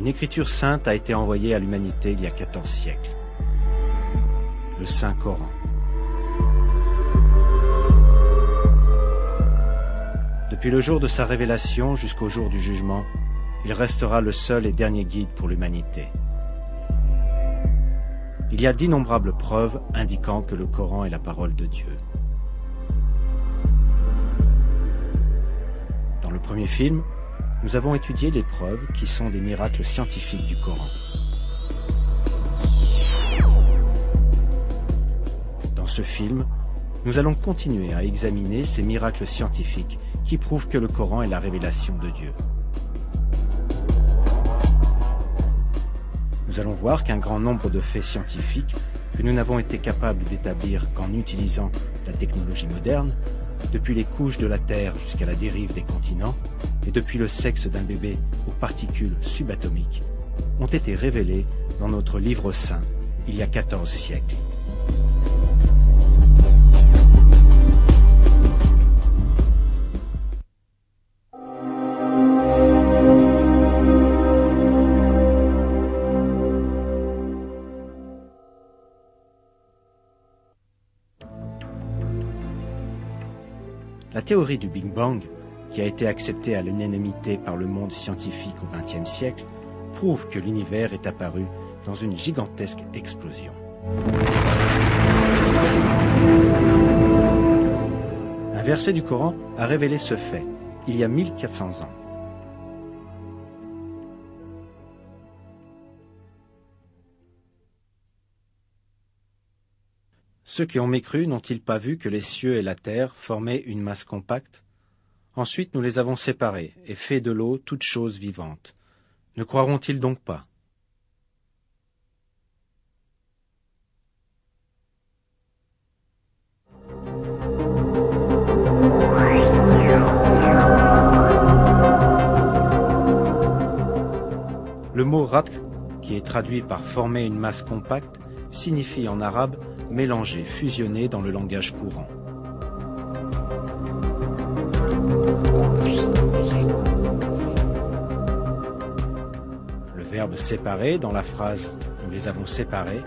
Une écriture sainte a été envoyée à l'humanité il y a 14 siècles. Le Saint-Coran. Depuis le jour de sa révélation jusqu'au jour du jugement, il restera le seul et dernier guide pour l'humanité. Il y a d'innombrables preuves indiquant que le Coran est la parole de Dieu. Dans le premier film, nous avons étudié les preuves qui sont des miracles scientifiques du Coran. Dans ce film, nous allons continuer à examiner ces miracles scientifiques qui prouvent que le Coran est la révélation de Dieu. Nous allons voir qu'un grand nombre de faits scientifiques que nous n'avons été capables d'établir qu'en utilisant la technologie moderne, depuis les couches de la Terre jusqu'à la dérive des continents, et depuis le sexe d'un bébé aux particules subatomiques, ont été révélés dans notre livre saint il y a 14 siècles. La théorie du Big Bang, qui a été acceptée à l'unanimité par le monde scientifique au XXe siècle, prouve que l'univers est apparu dans une gigantesque explosion. Un verset du Coran a révélé ce fait, il y a 1400 ans. Ceux qui ont mécru n'ont-ils pas vu que les cieux et la terre formaient une masse compacte? Ensuite nous les avons séparés et fait de l'eau toute chose vivante. Ne croiront-ils donc pas? Le mot ratq, qui est traduit par former une masse compacte, signifie en arabe mélanger, fusionner dans le langage courant. Le verbe séparer dans la phrase « nous les avons séparés »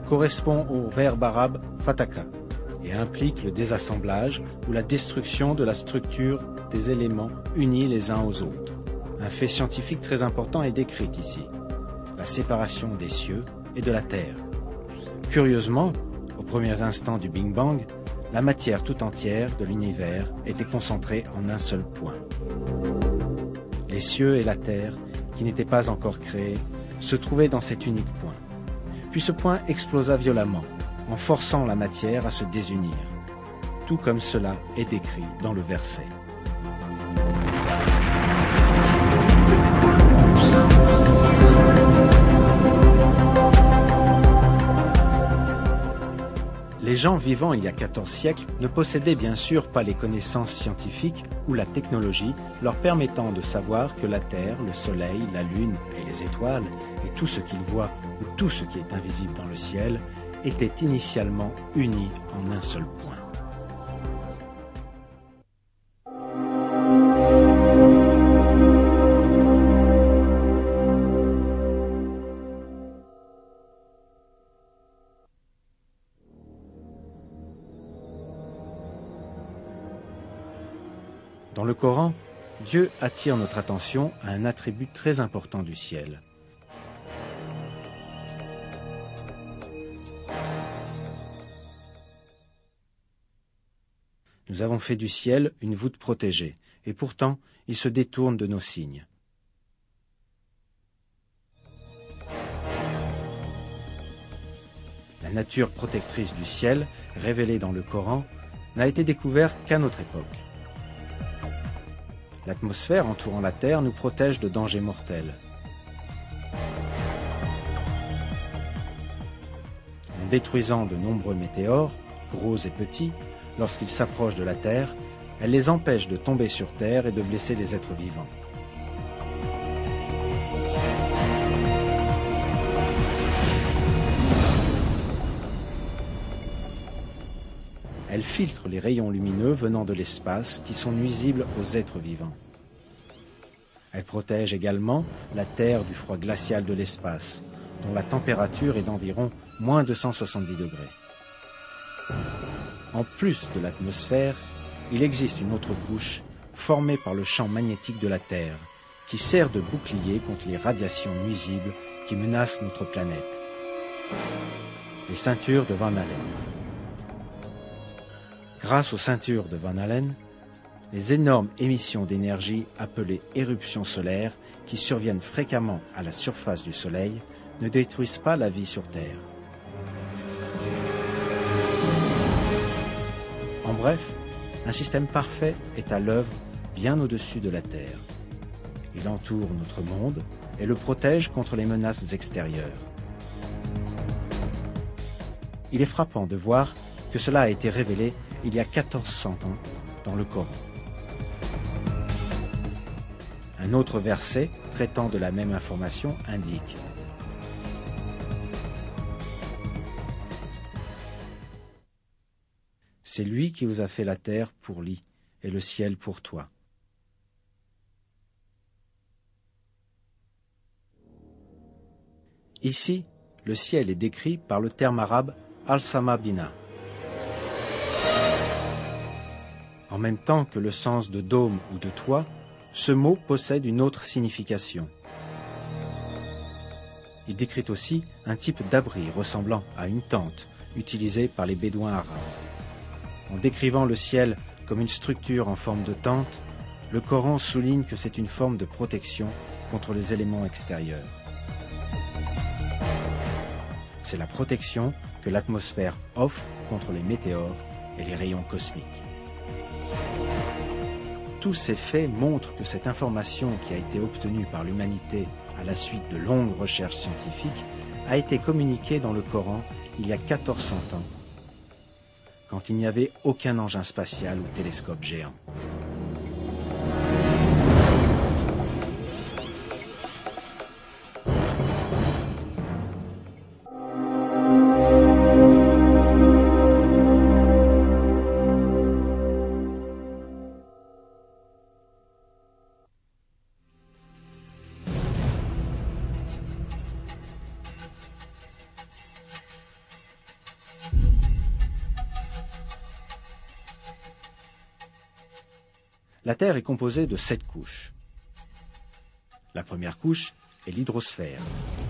correspond au verbe arabe fataka et implique le désassemblage ou la destruction de la structure des éléments unis les uns aux autres. Un fait scientifique très important est décrit ici, la séparation des cieux et de la terre. Curieusement, aux premiers instants du Big Bang, la matière tout entière de l'univers était concentrée en un seul point. Les cieux et la terre, qui n'étaient pas encore créés, se trouvaient dans cet unique point. Puis ce point explosa violemment, en forçant la matière à se désunir, tout comme cela est décrit dans le verset. Les gens vivant il y a 14 siècles ne possédaient bien sûr pas les connaissances scientifiques ou la technologie leur permettant de savoir que la Terre, le Soleil, la Lune et les étoiles, et tout ce qu'ils voient ou tout ce qui est invisible dans le ciel, étaient initialement unis en un seul point. Dans le Coran, Dieu attire notre attention à un attribut très important du ciel. Nous avons fait du ciel une voûte protégée, et pourtant, il se détourne de nos signes. La nature protectrice du ciel, révélée dans le Coran, n'a été découverte qu'à notre époque. L'atmosphère entourant la Terre nous protège de dangers mortels. En détruisant de nombreux météores, gros et petits, lorsqu'ils s'approchent de la Terre, elle les empêche de tomber sur Terre et de blesser les êtres vivants. Elle filtre les rayons lumineux venant de l'espace qui sont nuisibles aux êtres vivants. Elle protège également la Terre du froid glacial de l'espace, dont la température est d'environ moins 270 degrés. En plus de l'atmosphère, il existe une autre couche formée par le champ magnétique de la Terre, qui sert de bouclier contre les radiations nuisibles qui menacent notre planète. Les ceintures de Van Allen. Grâce aux ceintures de Van Allen, les énormes émissions d'énergie appelées éruptions solaires qui surviennent fréquemment à la surface du Soleil ne détruisent pas la vie sur Terre. En bref, un système parfait est à l'œuvre bien au-dessus de la Terre. Il entoure notre monde et le protège contre les menaces extérieures. Il est frappant de voir que cela a été révélé il y a 1400 ans dans le Coran. Un autre verset traitant de la même information indique: c'est lui qui vous a fait la terre pour lit et le ciel pour toit. Ici, le ciel est décrit par le terme arabe al-sama bina. En même temps que le sens de dôme ou de toit, ce mot possède une autre signification. Il décrit aussi un type d'abri ressemblant à une tente utilisée par les bédouins arabes. En décrivant le ciel comme une structure en forme de tente, le Coran souligne que c'est une forme de protection contre les éléments extérieurs. C'est la protection que l'atmosphère offre contre les météores et les rayons cosmiques. Tous ces faits montrent que cette information qui a été obtenue par l'humanité à la suite de longues recherches scientifiques a été communiquée dans le Coran il y a 1400 ans, quand il n'y avait aucun engin spatial ou télescope géant. La Terre est composée de 7 couches. La première couche est l'hydrosphère,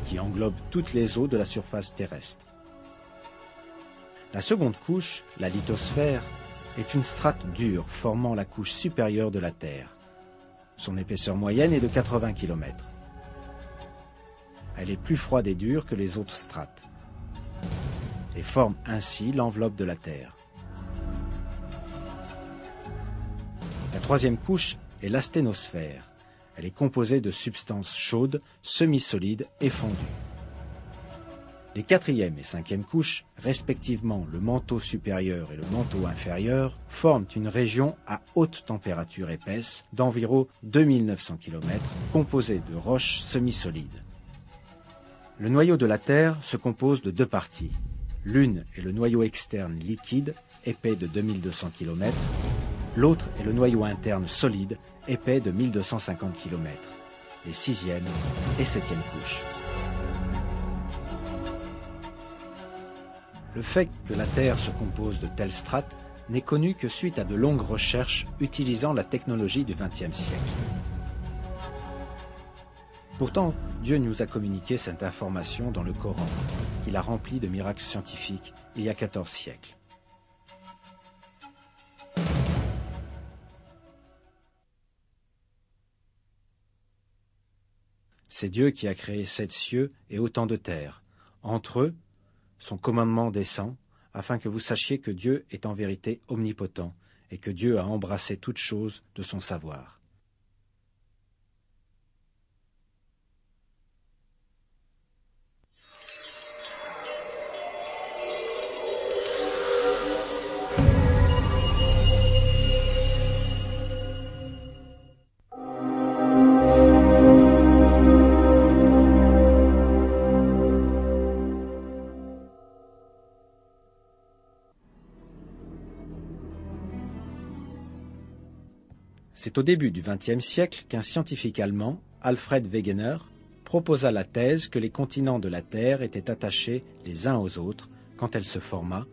qui englobe toutes les eaux de la surface terrestre. La seconde couche, la lithosphère, est une strate dure formant la couche supérieure de la Terre. Son épaisseur moyenne est de 80 km. Elle est plus froide et dure que les autres strates et forme ainsi l'enveloppe de la Terre. La troisième couche est l'asténosphère. Elle est composée de substances chaudes, semi-solides et fondues. Les quatrième et cinquième couches, respectivement le manteau supérieur et le manteau inférieur, forment une région à haute température épaisse d'environ 2900 km, composée de roches semi-solides. Le noyau de la Terre se compose de deux parties. L'une est le noyau externe liquide, épais de 2200 km. L'autre est le noyau interne solide, épais de 1250 km, les sixième et septième couches. Le fait que la Terre se compose de telles strates n'est connu que suite à de longues recherches utilisant la technologie du XXe siècle. Pourtant, Dieu nous a communiqué cette information dans le Coran, qu'il a rempli de miracles scientifiques il y a 14 siècles. C'est Dieu qui a créé 7 cieux et autant de terres. Entre eux, son commandement descend, afin que vous sachiez que Dieu est en vérité omnipotent et que Dieu a embrassé toutes choses de son savoir. C'est au début du XXe siècle qu'un scientifique allemand, Alfred Wegener, proposa la thèse que les continents de la Terre étaient attachés les uns aux autres quand elle se forma,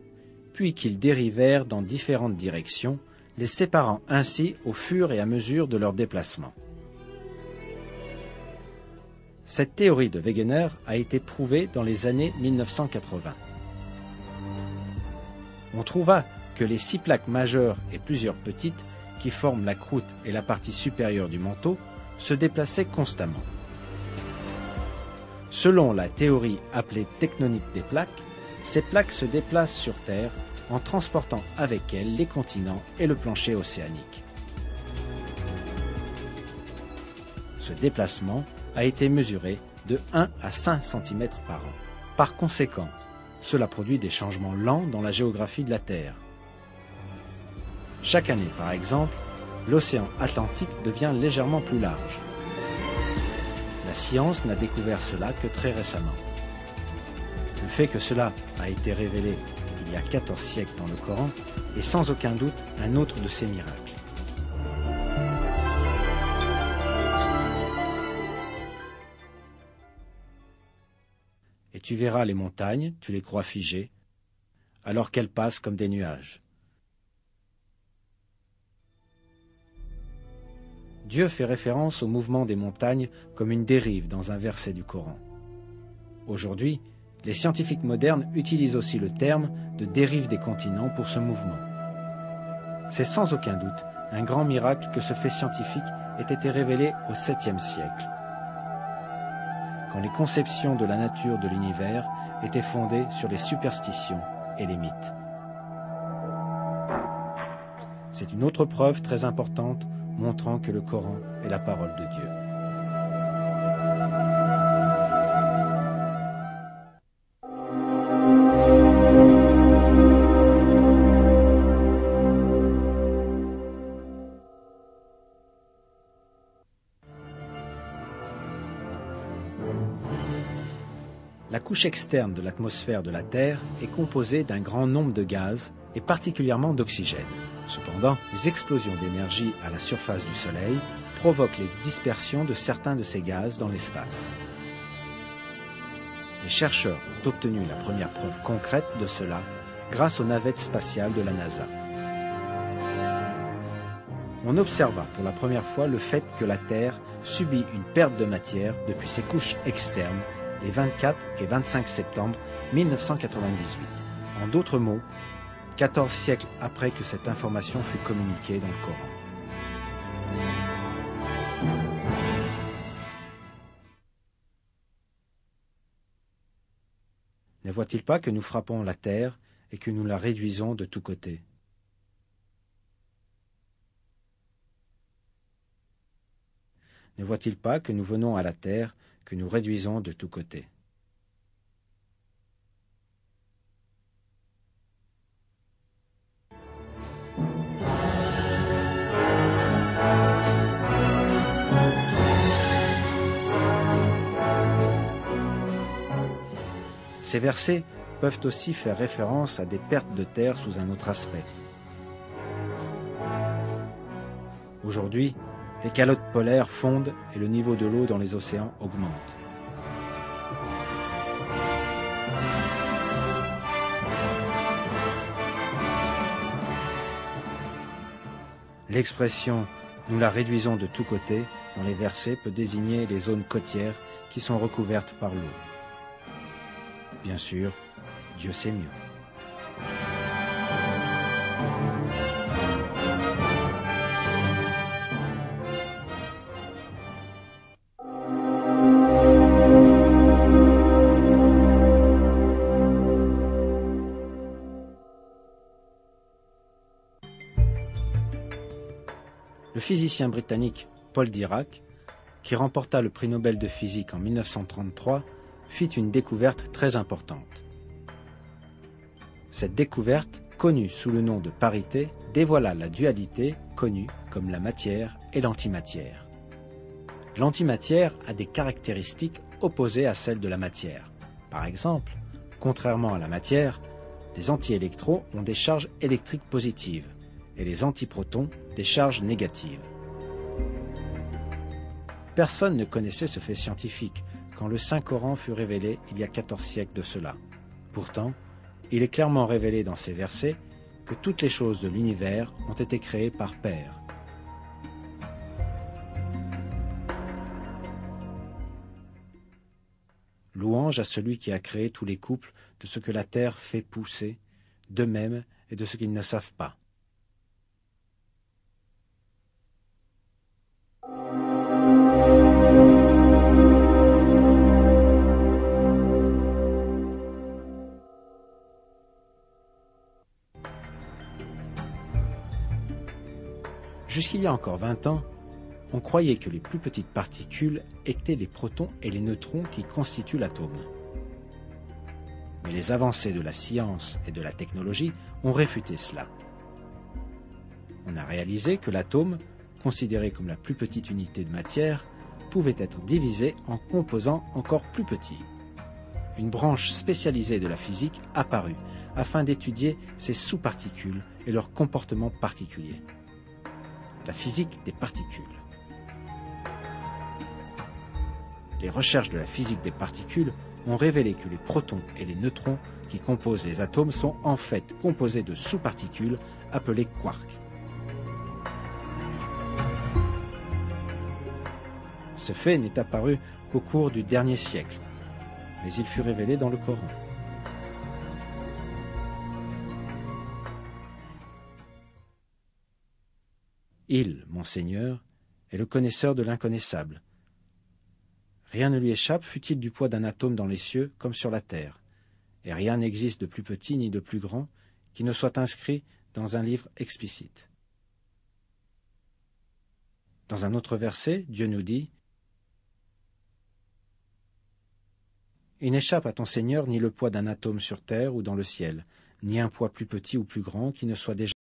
puis qu'ils dérivèrent dans différentes directions, les séparant ainsi au fur et à mesure de leur déplacement. Cette théorie de Wegener a été prouvée dans les années 1980. On trouva que les 6 plaques majeures et plusieurs petites, qui forment la croûte et la partie supérieure du manteau, se déplaçaient constamment. Selon la théorie appelée tectonique des plaques, ces plaques se déplacent sur Terre en transportant avec elles les continents et le plancher océanique. Ce déplacement a été mesuré de 1 à 5 cm par an. Par conséquent, cela produit des changements lents dans la géographie de la Terre. Chaque année, par exemple, l'océan Atlantique devient légèrement plus large. La science n'a découvert cela que très récemment. Le fait que cela a été révélé il y a 14 siècles dans le Coran est sans aucun doute un autre de ces miracles. Et tu verras les montagnes, tu les crois figées, alors qu'elles passent comme des nuages. Dieu fait référence au mouvement des montagnes comme une dérive dans un verset du Coran. Aujourd'hui, les scientifiques modernes utilisent aussi le terme de dérive des continents pour ce mouvement. C'est sans aucun doute un grand miracle que ce fait scientifique ait été révélé au 7e siècle, quand les conceptions de la nature de l'univers étaient fondées sur les superstitions et les mythes. C'est une autre preuve très importante montrant que le Coran est la parole de Dieu. La couche externe de l'atmosphère de la Terre est composée d'un grand nombre de gaz et particulièrement d'oxygène. Cependant, les explosions d'énergie à la surface du Soleil provoquent les dispersions de certains de ces gaz dans l'espace. Les chercheurs ont obtenu la première preuve concrète de cela grâce aux navettes spatiales de la NASA. On observa pour la première fois le fait que la Terre subit une perte de matière depuis ses couches externes les 24 et 25 septembre 1998. En d'autres mots, 14 siècles après que cette information fut communiquée dans le Coran. Ne voit-il pas que nous frappons la terre et que nous la réduisons de tous côtés? Ne voit-il pas que nous venons à la terre, que nous réduisons de tous côtés? Ces versets peuvent aussi faire référence à des pertes de terre sous un autre aspect. Aujourd'hui, les calottes polaires fondent et le niveau de l'eau dans les océans augmente. L'expression « nous la réduisons de tous côtés » dans les versets peut désigner les zones côtières qui sont recouvertes par l'eau. Bien sûr, Dieu sait mieux. Le physicien britannique Paul Dirac, qui remporta le prix Nobel de physique en 1933, fit une découverte très importante. Cette découverte, connue sous le nom de parité, dévoila la dualité connue comme la matière et l'antimatière. L'antimatière a des caractéristiques opposées à celles de la matière. Par exemple, contrairement à la matière, les antiélectrons ont des charges électriques positives et les antiprotons des charges négatives. Personne ne connaissait ce fait scientifique quand le Saint-Coran fut révélé il y a 14 siècles de cela. Pourtant, il est clairement révélé dans ces versets que toutes les choses de l'univers ont été créées par Père. Louange à celui qui a créé tous les couples de ce que la terre fait pousser, d'eux-mêmes et de ce qu'ils ne savent pas. Jusqu'il y a encore 20 ans, on croyait que les plus petites particules étaient les protons et les neutrons qui constituent l'atome. Mais les avancées de la science et de la technologie ont réfuté cela. On a réalisé que l'atome, considéré comme la plus petite unité de matière, pouvait être divisé en composants encore plus petits. Une branche spécialisée de la physique apparut afin d'étudier ces sous-particules et leur comportement particulier. La physique des particules. Les recherches de la physique des particules ont révélé que les protons et les neutrons qui composent les atomes sont en fait composés de sous-particules appelées quarks. Ce fait n'est apparu qu'au cours du dernier siècle, mais il fut révélé dans le Coran. Il, mon Seigneur, est le connaisseur de l'inconnaissable. Rien ne lui échappe, fût-il du poids d'un atome dans les cieux comme sur la terre, et rien n'existe de plus petit ni de plus grand qui ne soit inscrit dans un livre explicite. Dans un autre verset, Dieu nous dit « Il n'échappe à ton Seigneur ni le poids d'un atome sur terre ou dans le ciel, ni un poids plus petit ou plus grand qui ne soit déjà